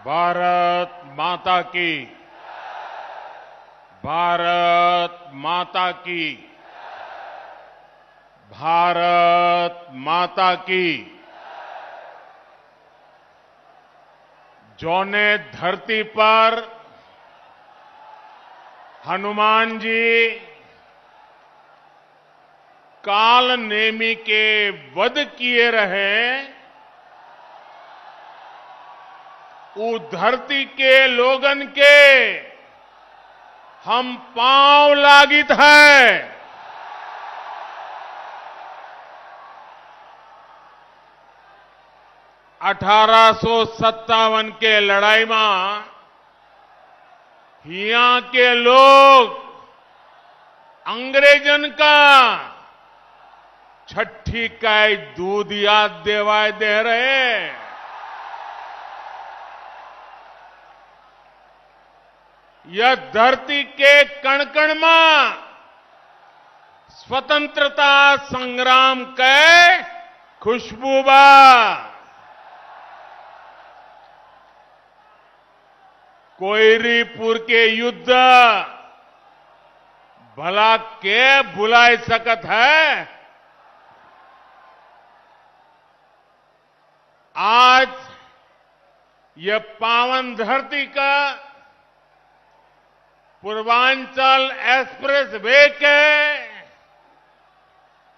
भारत माता की, भारत माता की, भारत माता की। जौने धरती पर हनुमान जी काल नेमी के वध किए रहे, उस धरती के लोगन के हम पांव लागित है। 1857 के लड़ाई में यहाँ के लोग अंग्रेजन का छठी का दूध याद देवाय दे रहे। यह धरती के कण कण में स्वतंत्रता संग्राम के खुशबू बा। कोयरीपुर के युद्ध भला के भुलाए सकत है। आज यह पावन धरती का पूर्वांचल एक्सप्रेस वे के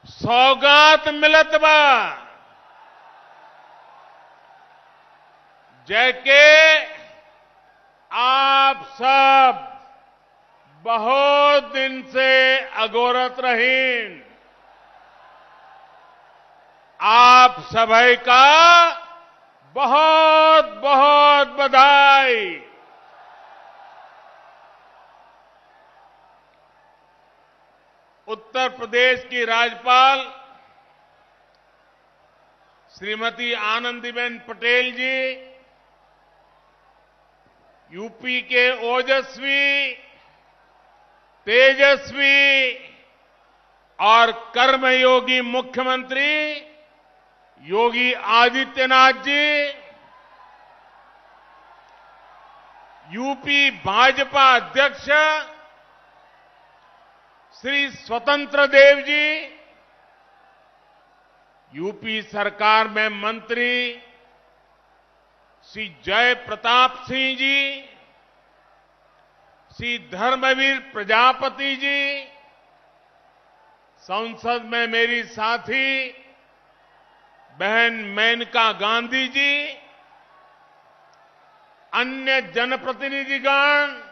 सौगात मिलत बा। जैके आप सब बहुत दिन से अगोरत रहीन। आप सभी का बहुत बहुत बधाई। उत्तर प्रदेश की राज्यपाल श्रीमती आनंदीबेन पटेल जी, यूपी के ओजस्वी, तेजस्वी और कर्मयोगी मुख्यमंत्री योगी आदित्यनाथ जी, यूपी भाजपा अध्यक्ष श्री स्वतंत्र देव जी, यूपी सरकार में मंत्री श्री जय प्रताप सिंह जी, श्री धर्मवीर प्रजापति जी, संसद में मेरी साथी बहन मेनका गांधी जी, अन्य जनप्रतिनिधिगण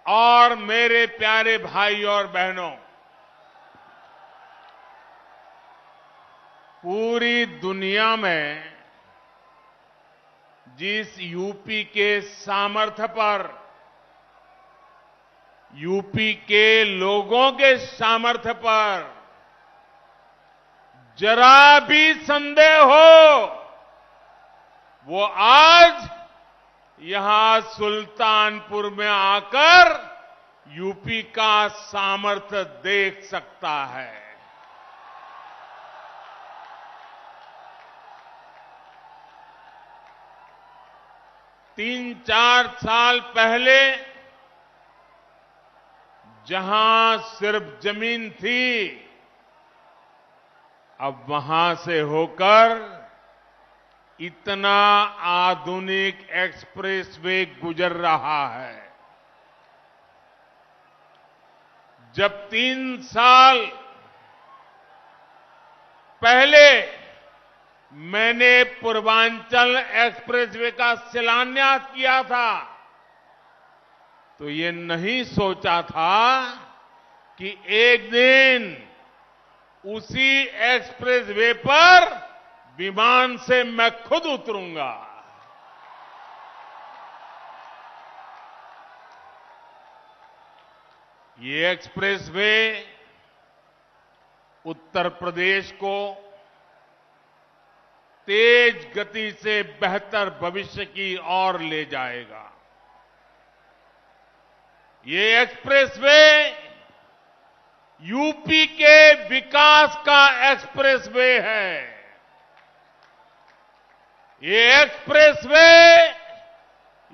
और मेरे प्यारे भाई और बहनों, पूरी दुनिया में जिस यूपी के सामर्थ्य पर, यूपी के लोगों के सामर्थ्य पर जरा भी संदेह हो, वो आज यहां सुल्तानपुर में आकर यूपी का सामर्थ्य देख सकता है। तीन चार साल पहले जहां सिर्फ जमीन थी, अब वहां से होकर इतना आधुनिक एक्सप्रेसवे गुजर रहा है। जब 3 साल पहले मैंने पूर्वांचल एक्सप्रेसवे का शिलान्यास किया था, तो ये नहीं सोचा था कि एक दिन उसी एक्सप्रेसवे पर विमान से मैं खुद उतरूंगा। ये एक्सप्रेसवे उत्तर प्रदेश को तेज गति से बेहतर भविष्य की ओर ले जाएगा। ये एक्सप्रेसवे यूपी के विकास का एक्सप्रेसवे है। ये एक्सप्रेसवे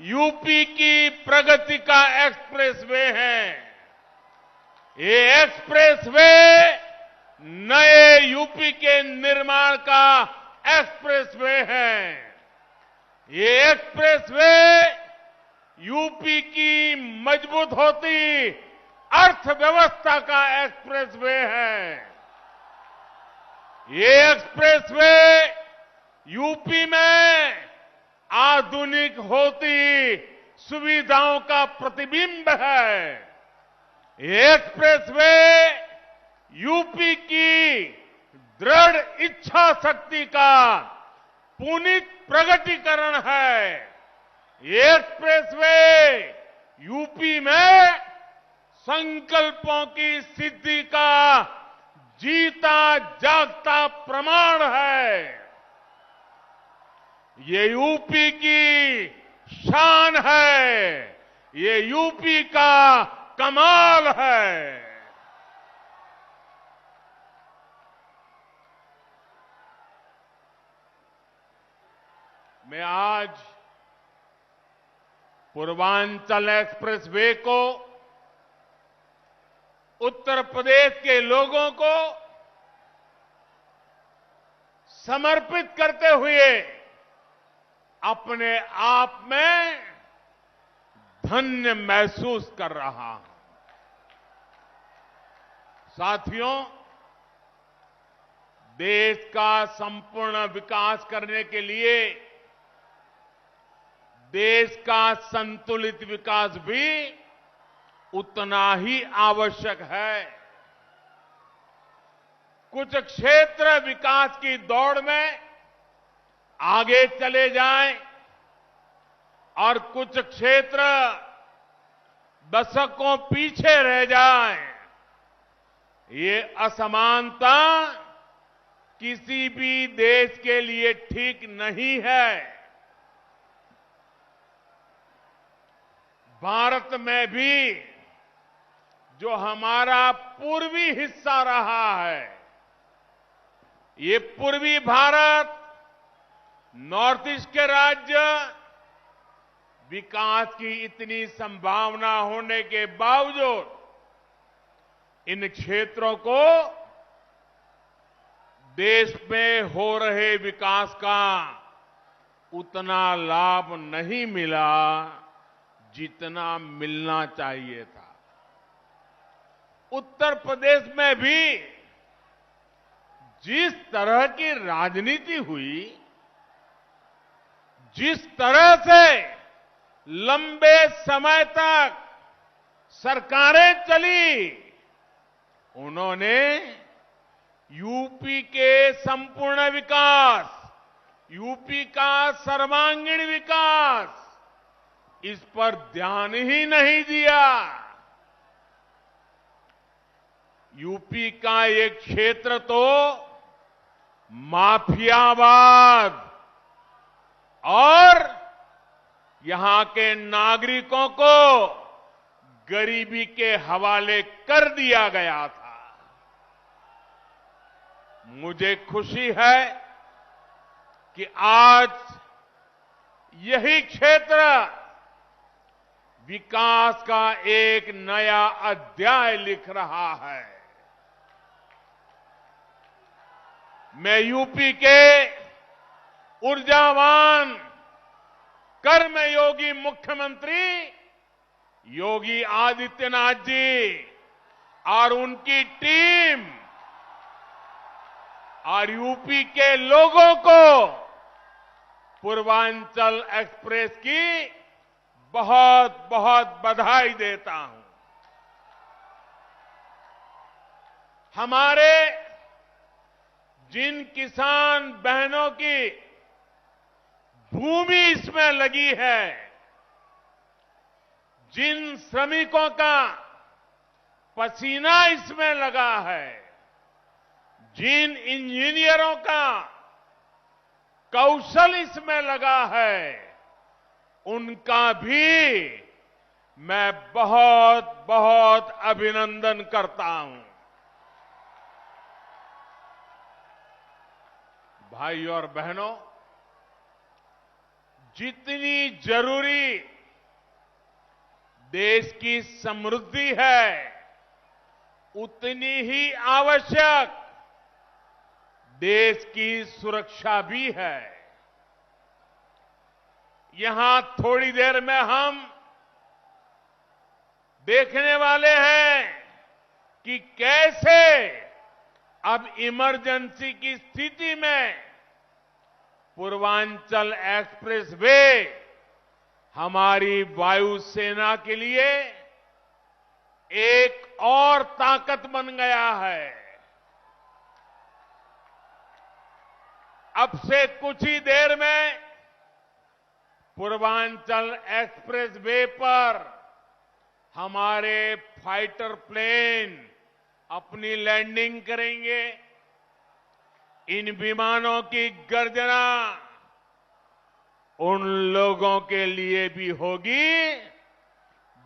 यूपी की प्रगति का एक्सप्रेसवे है। ये एक्सप्रेसवे नए यूपी के निर्माण का एक्सप्रेसवे है। ये एक्सप्रेसवे यूपी की मजबूत होती अर्थव्यवस्था का एक्सप्रेसवे है। ये एक्सप्रेसवे यूपी में आधुनिक होती सुविधाओं का प्रतिबिंब है। ये एक्सप्रेसवे यूपी की दृढ़ इच्छा शक्ति का पुनीत प्रगटीकरण है। ये एक्सप्रेसवे यूपी में संकल्पों की सिद्धि का जीता जागता प्रमाण है। ये यूपी की शान है। ये यूपी का कमाल है। मैं आज पूर्वांचल एक्सप्रेसवे को उत्तर प्रदेश के लोगों को समर्पित करते हुए अपने आप में धन्य महसूस कर रहा हूं। साथियों, देश का संपूर्ण विकास करने के लिए देश का संतुलित विकास भी उतना ही आवश्यक है। कुछ क्षेत्र विकास की दौड़ में आगे चले जाएं और कुछ क्षेत्र दशकों पीछे रह जाएं। ये असमानता किसी भी देश के लिए ठीक नहीं है। भारत में भी जो हमारा पूर्वी हिस्सा रहा है, ये पूर्वी भारत, नॉर्थ ईस्ट के राज्य विकास की इतनी संभावना होने के बावजूद इन क्षेत्रों को देश में हो रहे विकास का उतना लाभ नहीं मिला जितना मिलना चाहिए था। उत्तर प्रदेश में भी जिस तरह की राजनीति हुई, जिस तरह से लंबे समय तक सरकारें चली, उन्होंने यूपी के संपूर्ण विकास, यूपी का सर्वांगीण विकास, इस पर ध्यान ही नहीं दिया। यूपी का एक क्षेत्र तो माफियावाद और यहां के नागरिकों को गरीबी के हवाले कर दिया गया था। मुझे खुशी है कि आज यही क्षेत्र विकास का एक नया अध्याय लिख रहा है। मैं यूपी के ऊर्जावान, कर्मयोगी मुख्यमंत्री योगी आदित्यनाथ जी और उनकी टीम और यूपी के लोगों को पूर्वांचल एक्सप्रेस की बहुत बहुत बधाई देता हूं। हमारे जिन किसान बहनों की भूमि इसमें लगी है, जिन श्रमिकों का पसीना इसमें लगा है, जिन इंजीनियरों का कौशल इसमें लगा है, उनका भी मैं बहुत बहुत अभिनंदन करता हूं। भाई और बहनों, जितनी जरूरी देश की समृद्धि है, उतनी ही आवश्यक देश की सुरक्षा भी है। यहां थोड़ी देर में हम देखने वाले हैं कि कैसे अब इमरजेंसी की स्थिति में पूर्वांचल एक्सप्रेसवे हमारी वायुसेना के लिए एक और ताकत बन गया है। अब से कुछ ही देर में पूर्वांचल एक्सप्रेसवे पर हमारे फाइटर प्लेन अपनी लैंडिंग करेंगे। इन विमानों की गर्जना उन लोगों के लिए भी होगी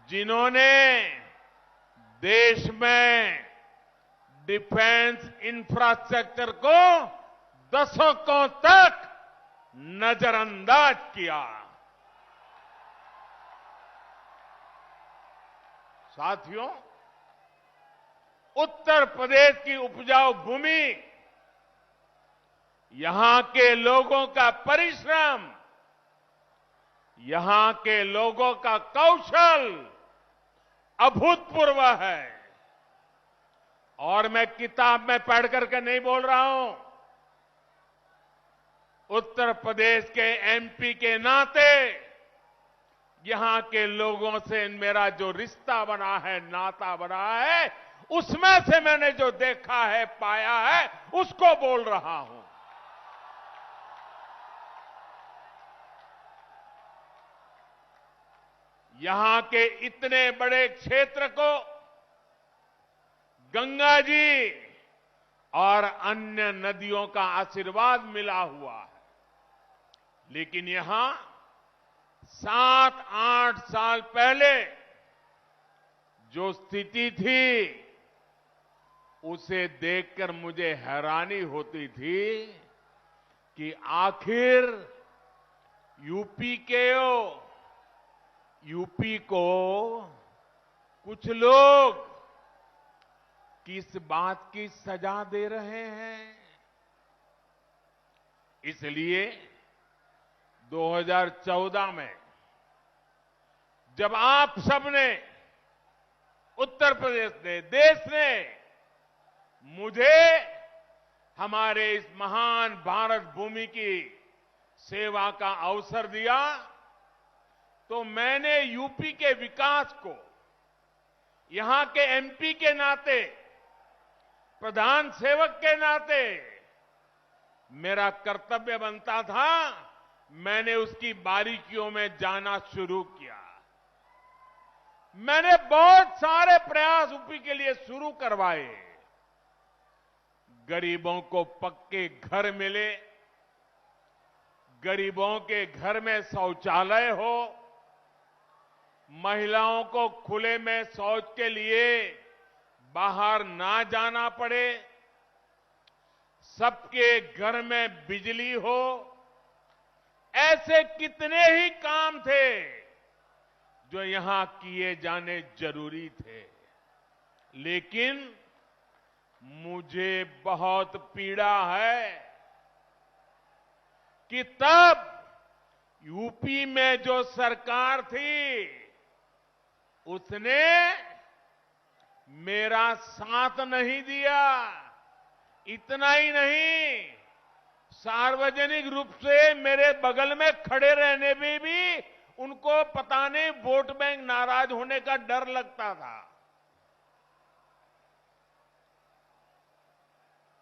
जिन्होंने देश में डिफेंस इंफ्रास्ट्रक्चर को दशकों तक नजरअंदाज किया। साथियों, उत्तर प्रदेश की उपजाऊ भूमि, यहां के लोगों का परिश्रम, यहां के लोगों का कौशल अभूतपूर्व है। और मैं किताब में पढ़ करके नहीं बोल रहा हूं, उत्तर प्रदेश के एमपी के नाते यहां के लोगों से मेरा जो रिश्ता बना है, नाता बना है, उसमें से मैंने जो देखा है, पाया है, उसको बोल रहा हूं। यहां के इतने बड़े क्षेत्र को गंगा जी और अन्य नदियों का आशीर्वाद मिला हुआ है, लेकिन यहां 7-8 साल पहले जो स्थिति थी, उसे देखकर मुझे हैरानी होती थी कि आखिर यूपी को कुछ लोग किस बात की सजा दे रहे हैं। इसलिए 2014 में जब आप सबने, उत्तर प्रदेश ने, देश ने मुझे हमारे इस महान भारत भूमि की सेवा का अवसर दिया, तो मैंने यूपी के विकास को यहां के एमपी के नाते, प्रधान सेवक के नाते मेरा कर्तव्य बनता था, मैंने उसकी बारीकियों में जाना शुरू किया। मैंने बहुत सारे प्रयास यूपी के लिए शुरू करवाए। गरीबों को पक्के घर मिले, गरीबों के घर में शौचालय हो, महिलाओं को खुले में शौच के लिए बाहर ना जाना पड़े, सबके घर में बिजली हो, ऐसे कितने ही काम थे जो यहां किए जाने जरूरी थे। लेकिन मुझे बहुत पीड़ा है कि तब यूपी में जो सरकार थी, उसने मेरा साथ नहीं दिया। इतना ही नहीं, सार्वजनिक रूप से मेरे बगल में खड़े रहने में भी उनको पता नहीं वोट बैंक नाराज होने का डर लगता था।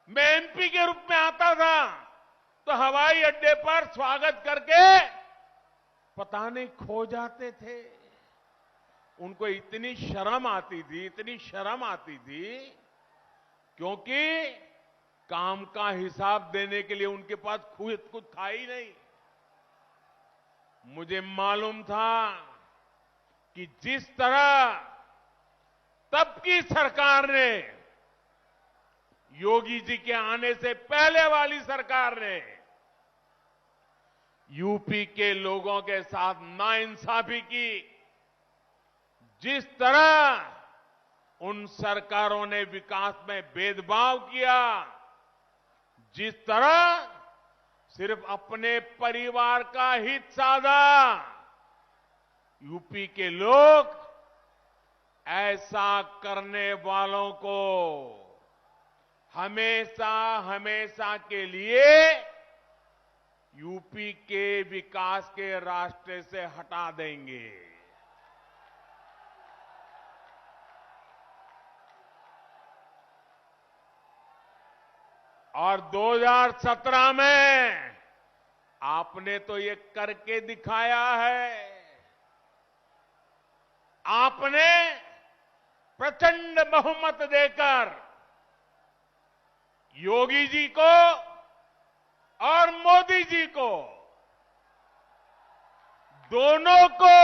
मैं एमपी के रूप में आता था तो हवाई अड्डे पर स्वागत करके पता नहीं खो जाते थे। उनको इतनी शर्म आती थी, इतनी शर्म आती थी, क्योंकि काम का हिसाब देने के लिए उनके पास खुद कुछ था ही नहीं। मुझे मालूम था कि जिस तरह तब की सरकार ने, योगी जी के आने से पहले वाली सरकार ने यूपी के लोगों के साथ नाइंसाफी की, जिस तरह उन सरकारों ने विकास में भेदभाव किया, जिस तरह सिर्फ अपने परिवार का हित साधा, यूपी के लोग ऐसा करने वालों को हमेशा हमेशा के लिए यूपी के विकास के रास्ते से हटा देंगे। और 2017 में आपने तो ये करके दिखाया है। आपने प्रचंड बहुमत देकर योगी जी को और मोदी जी को, दोनों को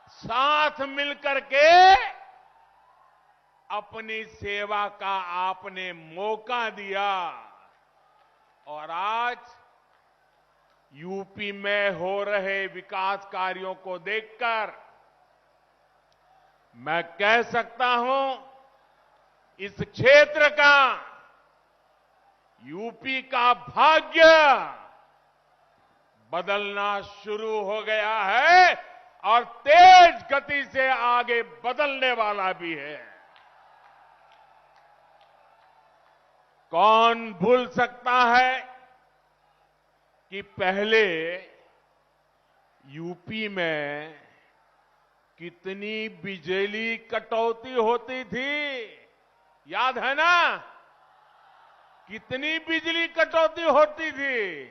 साथ मिलकर के अपनी सेवा का आपने मौका दिया। और आज यूपी में हो रहे विकास कार्यों को देखकर मैं कह सकता हूं, इस क्षेत्र का, यूपी का भाग्य बदलना शुरू हो गया है और तेज गति से आगे बदलने वाला भी है। कौन भूल सकता है कि पहले यूपी में कितनी बिजली कटौती होती थी? याद है ना? कितनी बिजली कटौती होती थी?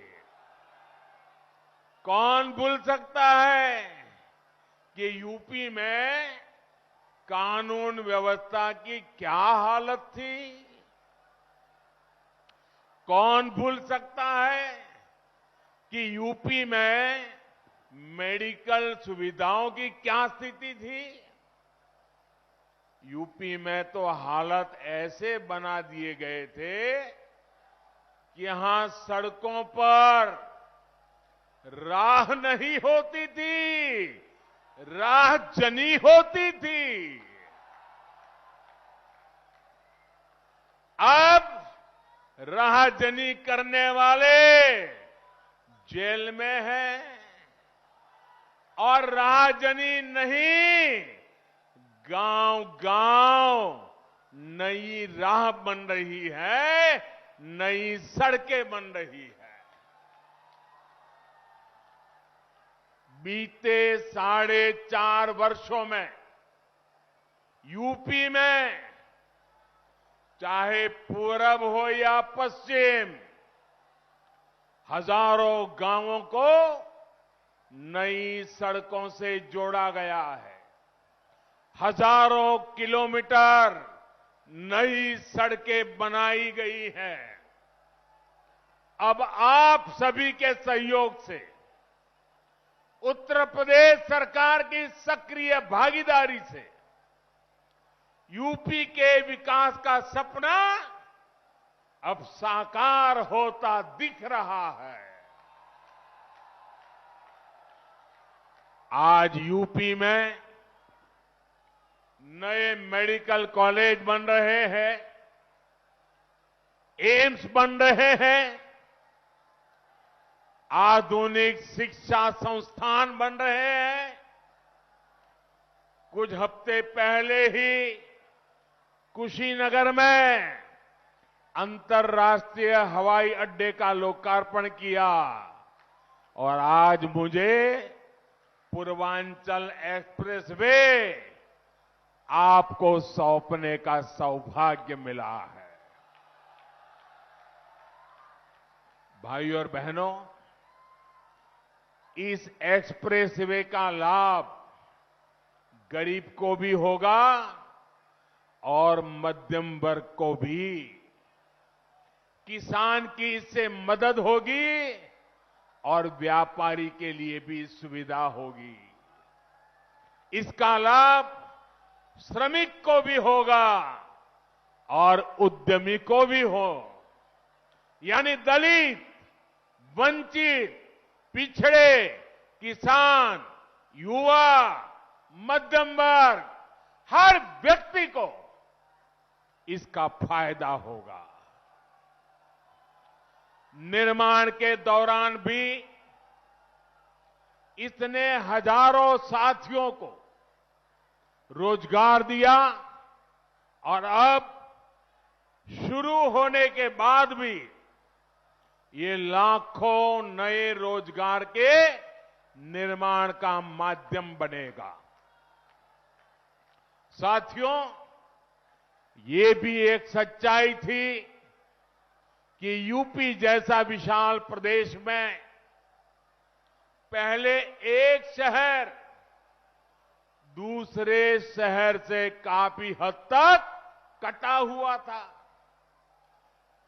कौन भूल सकता है कि यूपी में कानून व्यवस्था की क्या हालत थी? कौन भूल सकता है कि यूपी में मेडिकल सुविधाओं की क्या स्थिति थी? यूपी में तो हालत ऐसे बना दिए गए थे कि यहां सड़कों पर राह नहीं होती थी, राह जनी होती थी। अब राहजनी करने वाले जेल में हैं और राहजनी नहीं, गांव-गांव नई राह बन रही है, नई सड़कें बन रही है। बीते 4.5 वर्षों में यूपी में चाहे पूरब हो या पश्चिम, हजारों गांवों को नई सड़कों से जोड़ा गया है। हजारों किलोमीटर नई सड़कें बनाई गई हैं। अब आप सभी के सहयोग से, उत्तर प्रदेश सरकार की सक्रिय भागीदारी से यूपी के विकास का सपना अब साकार होता दिख रहा है। आज यूपी में नए मेडिकल कॉलेज बन रहे हैं, एम्स बन रहे हैं, आधुनिक शिक्षा संस्थान बन रहे हैं। कुछ हफ्ते पहले ही कुशीनगर में अंतर्राष्ट्रीय हवाई अड्डे का लोकार्पण किया और आज मुझे पूर्वांचल एक्सप्रेसवे आपको सौंपने का सौभाग्य मिला है। भाइयों और बहनों, इस एक्सप्रेसवे का लाभ गरीब को भी होगा और मध्यम वर्ग को भी। किसान की इससे मदद होगी और व्यापारी के लिए भी सुविधा होगी। इसका लाभ श्रमिक को भी होगा और उद्यमी को भी हो, यानी दलित, वंचित, पिछड़े, किसान, युवा, मध्यम वर्ग, हर व्यक्ति को इसका फायदा होगा। निर्माण के दौरान भी इसने हजारों साथियों को रोजगार दिया और अब शुरू होने के बाद भी ये लाखों नए रोजगार के निर्माण का माध्यम बनेगा। साथियों, ये भी एक सच्चाई थी कि यूपी जैसा विशाल प्रदेश में पहले एक शहर दूसरे शहर से काफी हद तक कटा हुआ था।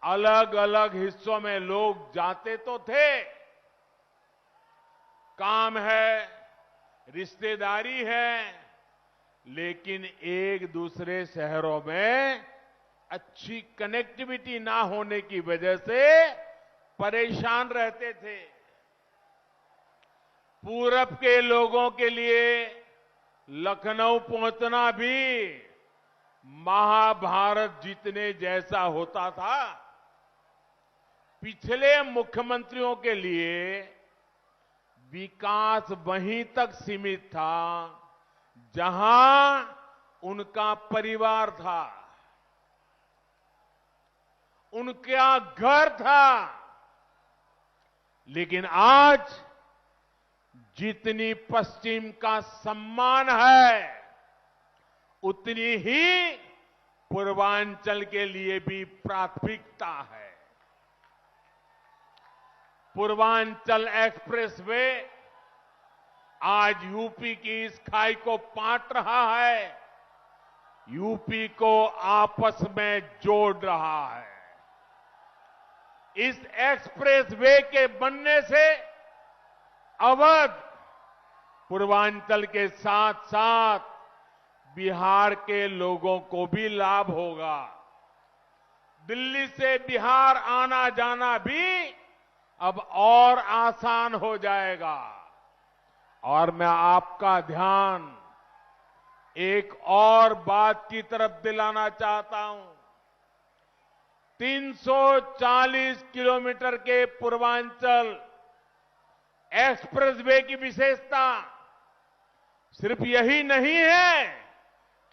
अलग अलग हिस्सों में लोग जाते तो थे, काम है, रिश्तेदारी है, लेकिन एक दूसरे शहरों में अच्छी कनेक्टिविटी ना होने की वजह से परेशान रहते थे। पूरब के लोगों के लिए लखनऊ पहुंचना भी महाभारत जीतने जैसा होता था। पिछले मुख्यमंत्रियों के लिए विकास वहीं तक सीमित था जहां उनका परिवार था, उनका घर था। लेकिन आज जितनी पश्चिम का सम्मान है, उतनी ही पूर्वांचल के लिए भी प्राथमिकता है। पूर्वांचल एक्सप्रेसवे आज यूपी की इस खाई को पाट रहा है, यूपी को आपस में जोड़ रहा है। इस एक्सप्रेसवे के बनने से अवध, पूर्वांचल के साथ साथ बिहार के लोगों को भी लाभ होगा। दिल्ली से बिहार आना जाना भी अब और आसान हो जाएगा। और मैं आपका ध्यान एक और बात की तरफ दिलाना चाहता हूं। 340 किलोमीटर के पूर्वांचल एक्सप्रेसवे की विशेषता सिर्फ यही नहीं है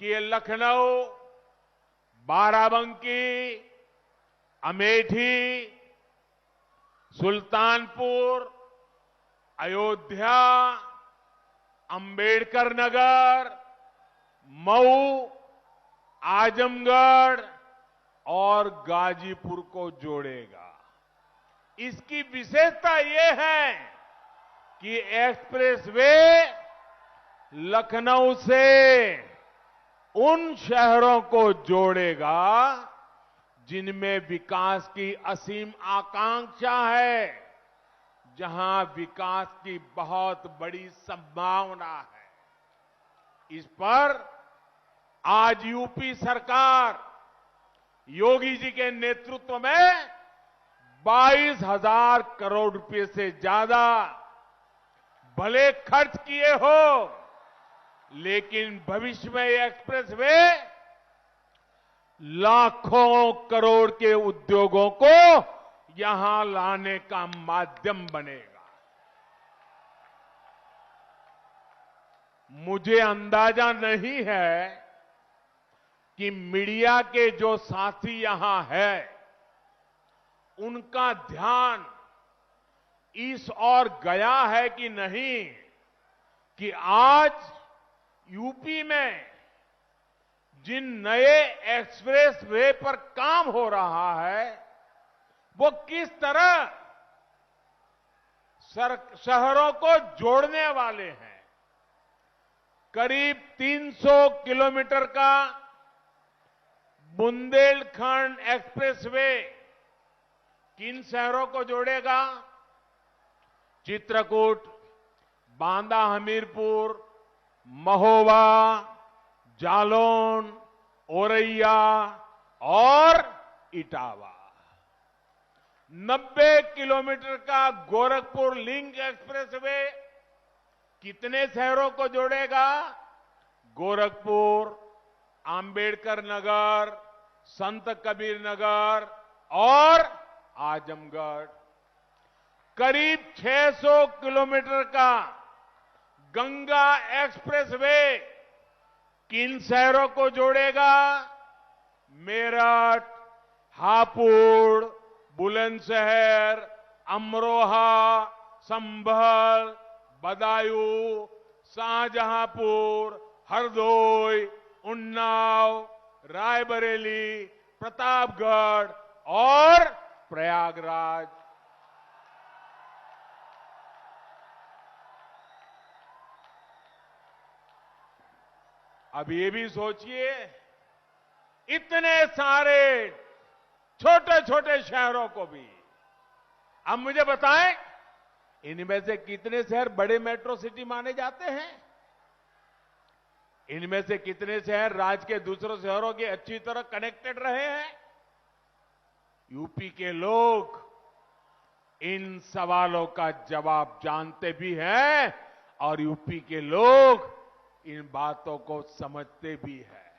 कि ये लखनऊ, बाराबंकी, अमेठी, सुल्तानपुर, अयोध्या, अंबेडकर नगर, मऊ, आजमगढ़ और गाजीपुर को जोड़ेगा। इसकी विशेषता यह है कि एक्सप्रेसवे लखनऊ से उन शहरों को जोड़ेगा जिनमें विकास की असीम आकांक्षा है, जहां विकास की बहुत बड़ी संभावना है। इस पर आज यूपी सरकार योगी जी के नेतृत्व में 22,000 करोड़ रुपए से ज्यादा भले खर्च किए हो, लेकिन भविष्य में ये एक्सप्रेसवे लाखों करोड़ के उद्योगों को यहां लाने का माध्यम बनेगा। मुझे अंदाजा नहीं है कि मीडिया के जो साथी यहां हैं, उनका ध्यान इस ओर गया है कि नहीं कि आज यूपी में जिन नए एक्सप्रेस वे पर काम हो रहा है, वो किस तरह शहरों को जोड़ने वाले हैं। करीब 300 किलोमीटर का बुंदेलखंड एक्सप्रेसवे किन शहरों को जोड़ेगा? चित्रकूट, बांदा हमीरपुर, महोबा, जालौन, औरैया और इटावा। 90 किलोमीटर का गोरखपुर लिंक एक्सप्रेसवे कितने शहरों को जोड़ेगा? गोरखपुर, आंबेडकर नगर, संत कबीर नगर और आजमगढ़। करीब 600 किलोमीटर का गंगा एक्सप्रेसवे किन शहरों को जोड़ेगा? मेरठ, हापुड़, बुलंदशहर, अमरोहा, संभल, बदायूं, शाहजहांपुर, हरदोई, उन्नाव, रायबरेली, प्रतापगढ़ और प्रयागराज। अब ये भी सोचिए, इतने सारे छोटे छोटे शहरों को भी। अब मुझे बताएं, इनमें से कितने शहर बड़े मेट्रो सिटी माने जाते हैं? इनमें से कितने शहर राज्य के दूसरों शहरों के अच्छी तरह कनेक्टेड रहे हैं? यूपी के लोग इन सवालों का जवाब जानते भी हैं और यूपी के लोग इन बातों को समझते भी हैं।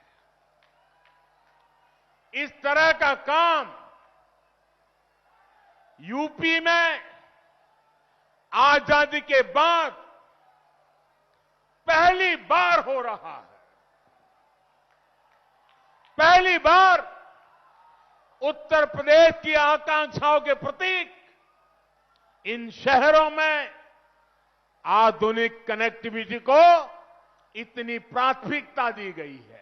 इस तरह का काम यूपी में आजादी के बाद पहली बार हो रहा है। पहली बार उत्तर प्रदेश की आकांक्षाओं के प्रतीक इन शहरों में आधुनिक कनेक्टिविटी को इतनी प्राथमिकता दी गई है।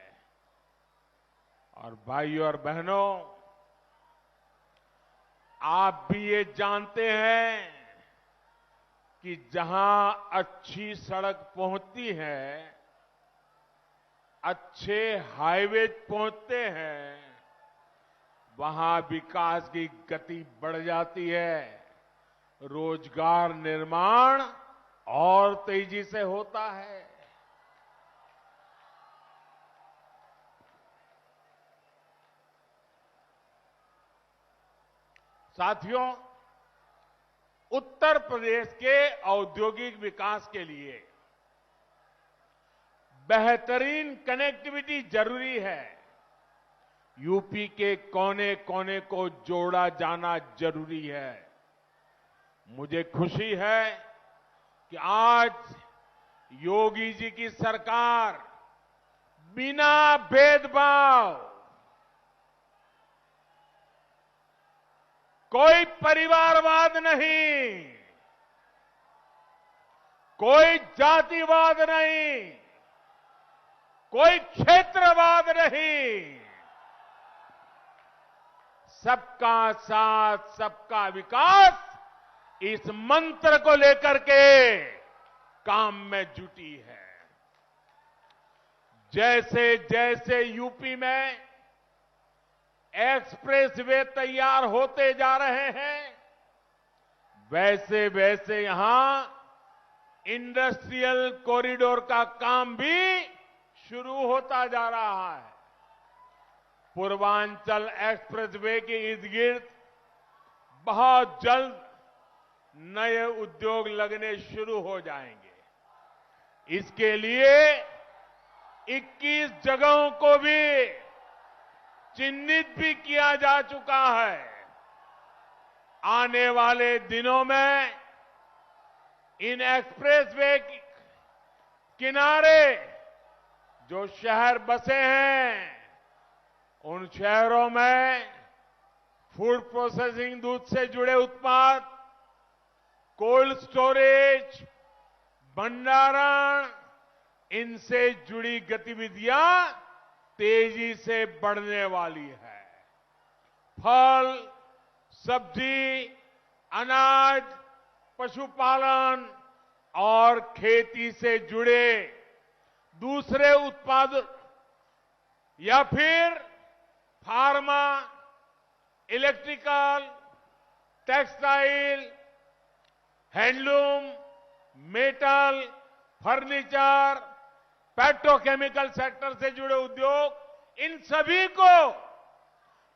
और भाइयों और बहनों, आप भी ये जानते हैं कि जहां अच्छी सड़क पहुंचती है, अच्छे हाईवे पहुंचते हैं, वहां विकास की गति बढ़ जाती है, रोजगार निर्माण और तेजी से होता है। साथियों, उत्तर प्रदेश के औद्योगिक विकास के लिए बेहतरीन कनेक्टिविटी जरूरी है। यूपी के कोने कोने को जोड़ा जाना जरूरी है। मुझे खुशी है कि आज योगी जी की सरकार बिना भेदभाव, कोई परिवारवाद नहीं, कोई जातिवाद नहीं, कोई क्षेत्रवाद नहीं, सबका साथ सबका विकास, इस मंत्र को लेकर के काम में जुटी है। जैसे जैसे यूपी में एक्सप्रेसवे तैयार होते जा रहे हैं, वैसे वैसे यहां इंडस्ट्रियल कॉरिडोर का काम भी शुरू होता जा रहा है। पूर्वांचल एक्सप्रेसवे के इर्द गिर्द बहुत जल्द नए उद्योग लगने शुरू हो जाएंगे। इसके लिए 21 जगहों को भी चिन्हित भी किया जा चुका है। आने वाले दिनों में इन एक्सप्रेसवे किनारे जो शहर बसे हैं, उन शहरों में फूड प्रोसेसिंग, दूध से जुड़े उत्पाद, कोल्ड स्टोरेज, भंडारण, इनसे जुड़ी गतिविधियां तेजी से बढ़ने वाली है। फल, सब्जी, अनाज, पशुपालन और खेती से जुड़े दूसरे उत्पाद या फिर pharma, electrical, textile, handloom, metal, furniture, petrochemical sector से जुड़े उद्योग, इन सभी को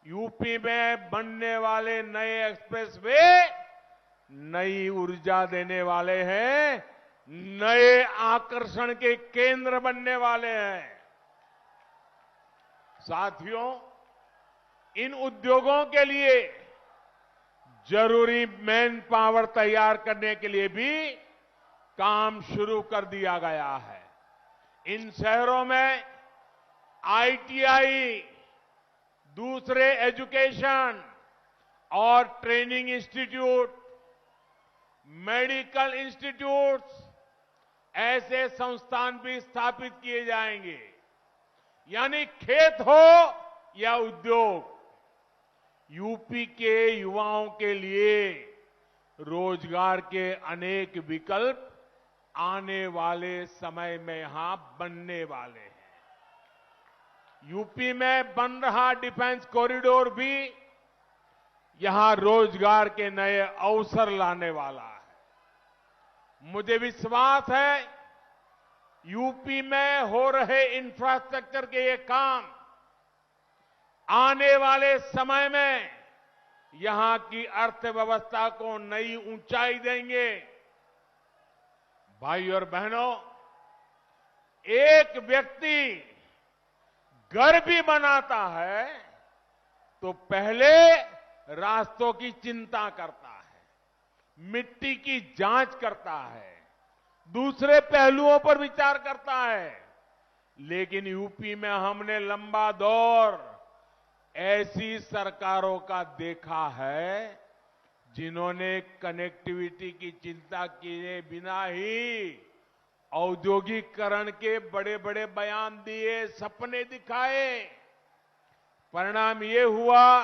यूपी में बनने वाले नए एक्सप्रेसवे नई ऊर्जा देने वाले हैं नए आकर्षण के केंद्र बनने वाले हैं। साथियों, इन उद्योगों के लिए जरूरी मैन पावर तैयार करने के लिए भी काम शुरू कर दिया गया है। इन शहरों में आईटीआई, दूसरे एजुकेशन और ट्रेनिंग इंस्टीट्यूट, मेडिकल इंस्टीट्यूट्स, ऐसे संस्थान भी स्थापित किए जाएंगे। यानी खेत हो या उद्योग, यूपी के युवाओं के लिए रोजगार के अनेक विकल्प आने वाले समय में यहां बनने वाले हैं। यूपी में बन रहा डिफेंस कॉरिडोर भी यहां रोजगार के नए अवसर लाने वाला है। मुझे विश्वास है यूपी में हो रहे इंफ्रास्ट्रक्चर के ये काम आने वाले समय में यहां की अर्थव्यवस्था को नई ऊंचाई देंगे। भाई और बहनों, एक व्यक्ति घर भी बनाता है तो पहले रास्तों की चिंता करता है, मिट्टी की जांच करता है, दूसरे पहलुओं पर विचार करता है। लेकिन यूपी में हमने लंबा दौर ऐसी सरकारों का देखा है जिन्होंने कनेक्टिविटी की चिंता किए बिना ही औद्योगिकरण के बड़े बड़े बयान दिए, सपने दिखाए। परिणाम ये हुआ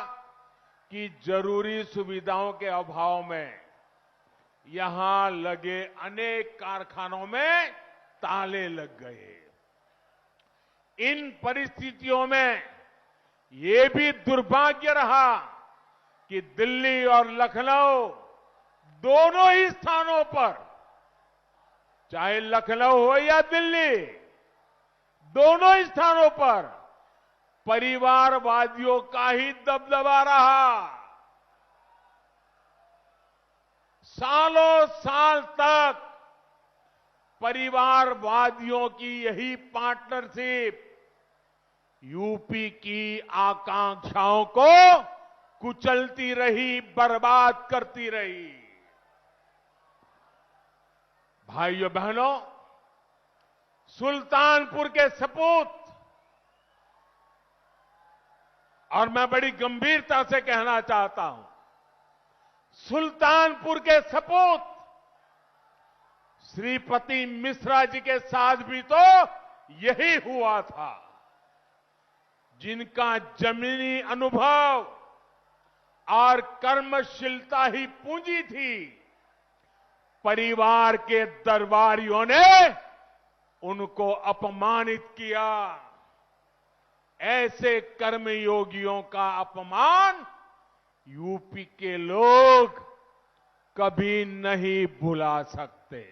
कि जरूरी सुविधाओं के अभाव में यहां लगे अनेक कारखानों में ताले लग गए। इन परिस्थितियों में ये भी दुर्भाग्य रहा कि दिल्ली और लखनऊ दोनों ही स्थानों पर, चाहे लखनऊ हो या दिल्ली, दोनों ही स्थानों पर परिवारवादियों का ही दबदबा रहा। सालों साल तक परिवारवादियों की यही पार्टनरशिप यूपी की आकांक्षाओं को कुचलती रही, बर्बाद करती रही। भाइयों बहनों, सुल्तानपुर के सपूत, और मैं बड़ी गंभीरता से कहना चाहता हूं, सुल्तानपुर के सपूत श्रीपति मिश्रा जी के साथ भी तो यही हुआ था, जिनका जमीनी अनुभव और कर्मशीलता ही पूंजी थी। परिवार के दरबारियों ने उनको अपमानित किया। ऐसे कर्मयोगियों का अपमान यूपी के लोग कभी नहीं भुला सकते।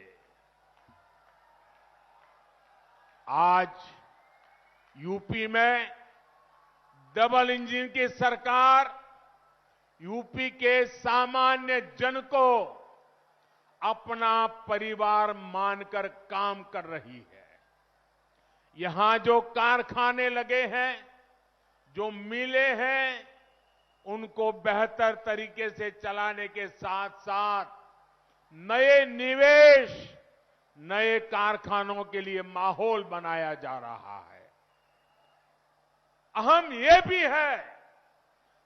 आज यूपी में डबल इंजन की सरकार यूपी के सामान्य जन को अपना परिवार मानकर काम कर रही है। यहां जो कारखाने लगे हैं, जो मिलें हैं, उनको बेहतर तरीके से चलाने के साथ साथ नए निवेश, नए कारखानों के लिए माहौल बनाया जा रहा है। अहम यह भी है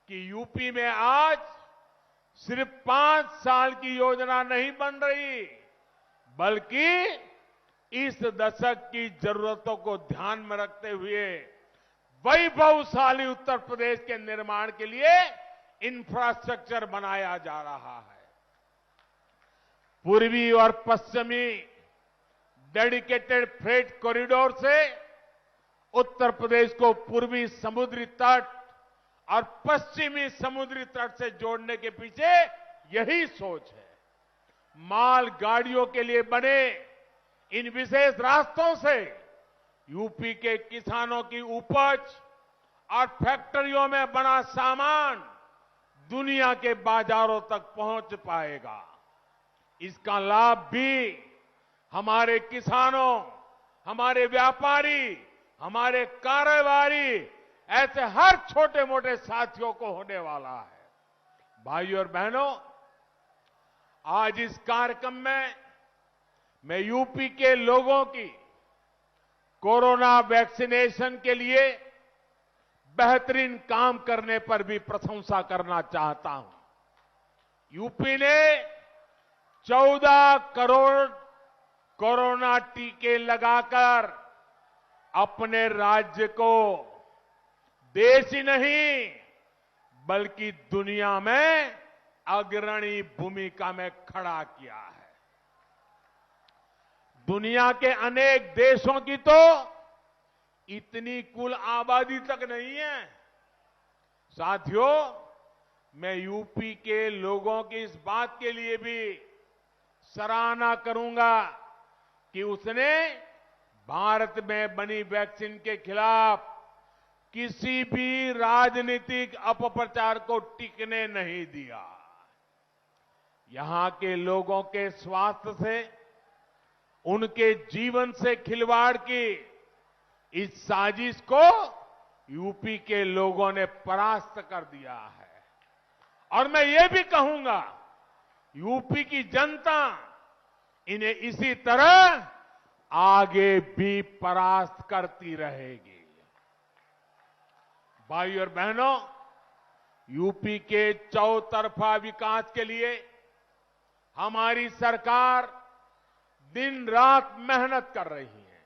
कि यूपी में आज सिर्फ 5 साल की योजना नहीं बन रही, बल्कि इस दशक की जरूरतों को ध्यान में रखते हुए वैभवशाली उत्तर प्रदेश के निर्माण के लिए इंफ्रास्ट्रक्चर बनाया जा रहा है। पूर्वी और पश्चिमी डेडिकेटेड फ्रेट कॉरिडोर से उत्तर प्रदेश को पूर्वी समुद्री तट और पश्चिमी समुद्री तट से जोड़ने के पीछे यही सोच है। माल गाड़ियों के लिए बने इन विशेष रास्तों से यूपी के किसानों की उपज और फैक्ट्रियों में बना सामान दुनिया के बाजारों तक पहुंच पाएगा। इसका लाभ भी हमारे किसानों, हमारे व्यापारी, हमारे कारोबारी, ऐसे हर छोटे मोटे साथियों को होने वाला है। भाइयों और बहनों, आज इस कार्यक्रम में मैं यूपी के लोगों की कोरोना वैक्सीनेशन के लिए बेहतरीन काम करने पर भी प्रशंसा करना चाहता हूं। यूपी ने 14 करोड़ कोरोना टीके लगाकर अपने राज्य को देश ही नहीं बल्कि दुनिया में अग्रणी भूमिका में खड़ा किया है। दुनिया के अनेक देशों की तो इतनी कुल आबादी तक नहीं है। साथियों, मैं यूपी के लोगों की इस बात के लिए भी सराहना करूंगा कि उसने भारत में बनी वैक्सीन के खिलाफ किसी भी राजनीतिक अपप्रचार को टिकने नहीं दिया। यहां के लोगों के स्वास्थ्य से, उनके जीवन से खिलवाड़ की इस साजिश को यूपी के लोगों ने परास्त कर दिया है। और मैं ये भी कहूंगा, यूपी की जनता इन्हें इसी तरह आगे भी परास्त करती रहेगी। भाई और बहनों, यूपी के चौतरफा विकास के लिए हमारी सरकार दिन रात मेहनत कर रही है।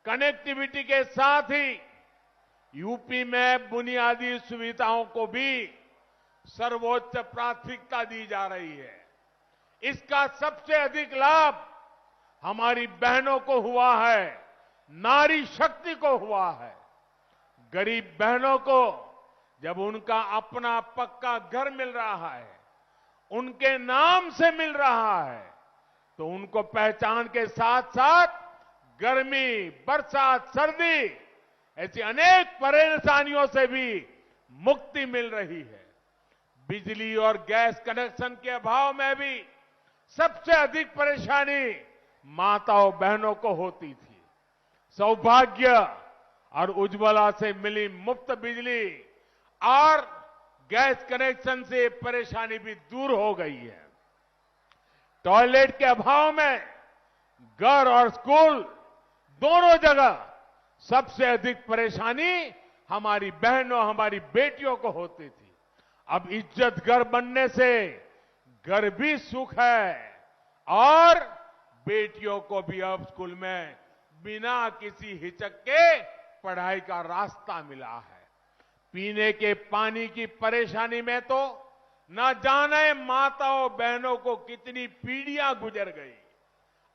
कनेक्टिविटी के साथ ही यूपी में बुनियादी सुविधाओं को भी सर्वोच्च प्राथमिकता दी जा रही है। इसका सबसे अधिक लाभ हमारी बहनों को हुआ है, नारी शक्ति को हुआ है। गरीब बहनों को जब उनका अपना पक्का घर मिल रहा है, उनके नाम से मिल रहा है, तो उनको पहचान के साथ साथ गर्मी, बरसात, सर्दी ऐसी अनेक परेशानियों से भी मुक्ति मिल रही है। बिजली और गैस कनेक्शन के अभाव में भी सबसे अधिक परेशानी माताओं बहनों को होती थी। सौभाग्य और उज्ज्वला से मिली मुफ्त बिजली और गैस कनेक्शन से परेशानी भी दूर हो गई है। टॉयलेट के अभाव में घर और स्कूल दोनों जगह सबसे अधिक परेशानी हमारी बहनों, हमारी बेटियों को होती थी। अब इज्जत घर बनने से घर भी सुख है और बेटियों को भी अब स्कूल में बिना किसी हिचक के पढ़ाई का रास्ता मिला है। पीने के पानी की परेशानी में तो न जाने माताओं बहनों को कितनी पीढ़ियां गुजर गई।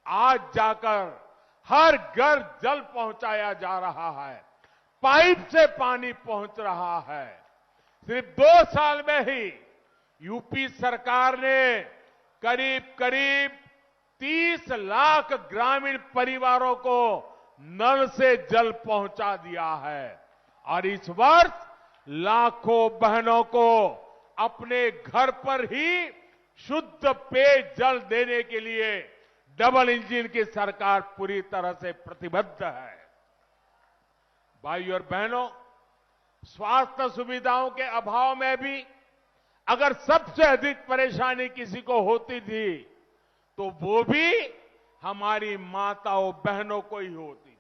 आज जाकर हर घर जल पहुंचाया जा रहा है, पाइप से पानी पहुंच रहा है। सिर्फ 2 साल में ही यूपी सरकार ने करीब करीब 30 लाख ग्रामीण परिवारों को नल से जल पहुंचा दिया है और इस वर्ष लाखों बहनों को अपने घर पर ही शुद्ध पेयजल देने के लिए डबल इंजन की सरकार पूरी तरह से प्रतिबद्ध है। भाइयों और बहनों, स्वास्थ्य सुविधाओं के अभाव में भी अगर सबसे अधिक परेशानी किसी को होती थी तो वो भी हमारी माताओं बहनों को ही होती थी।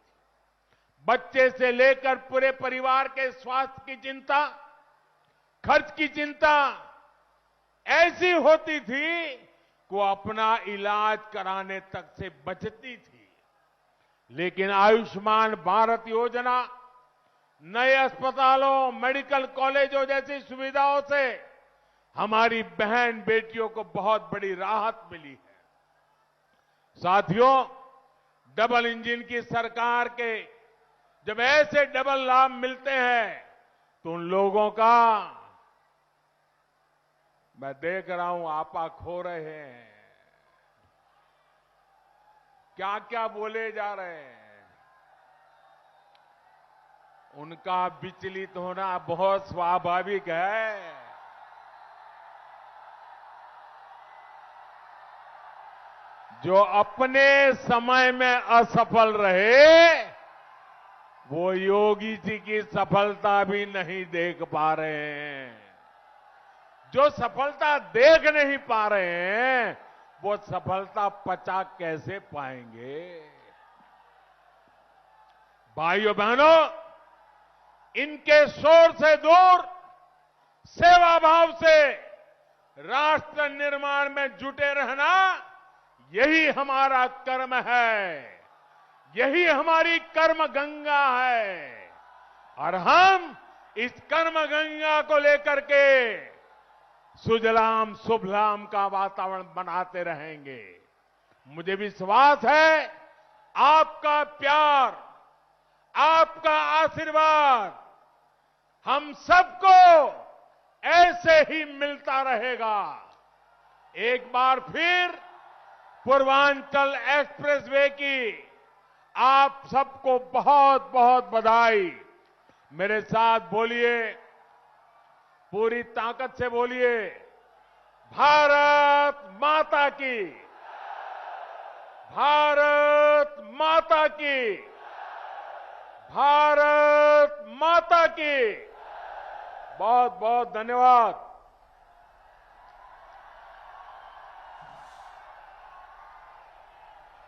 बच्चे से लेकर पूरे परिवार के स्वास्थ्य की चिंता, खर्च की चिंता ऐसी होती थी कि वो अपना इलाज कराने तक से बचती थी। लेकिन आयुष्मान भारत योजना, नए अस्पतालों, मेडिकल कॉलेजों जैसी सुविधाओं से हमारी बहन बेटियों को बहुत बड़ी राहत मिली है। साथियों, डबल इंजन की सरकार के जब ऐसे डबल लाभ मिलते हैं तो उन लोगों का, मैं देख रहा हूं आपा खो रहे हैं, क्या क्या बोले जा रहे हैं, उनका विचलित होना बहुत स्वाभाविक है। जो अपने समय में असफल रहे वो योगी जी की सफलता भी नहीं देख पा रहे हैं। जो सफलता देख नहीं पा रहे हैं वो सफलता पचा कैसे पाएंगे। भाइयों बहनों, इनके शोर से दूर सेवा भाव से राष्ट्र निर्माण में जुटे रहना यही हमारा कर्म है, यही हमारी कर्म गंगा है और हम इस कर्म गंगा को लेकर के सुजलाम सुफलाम का वातावरण बनाते रहेंगे। मुझे विश्वास है आपका प्यार, आपका आशीर्वाद हम सबको ऐसे ही मिलता रहेगा। एक बार फिर पूर्वांचल एक्सप्रेसवे की आप सबको बहुत बहुत बधाई। मेरे साथ बोलिए, पूरी ताकत से बोलिए, भारत माता की, भारत माता की, भारत माता की। बहुत बहुत धन्यवाद।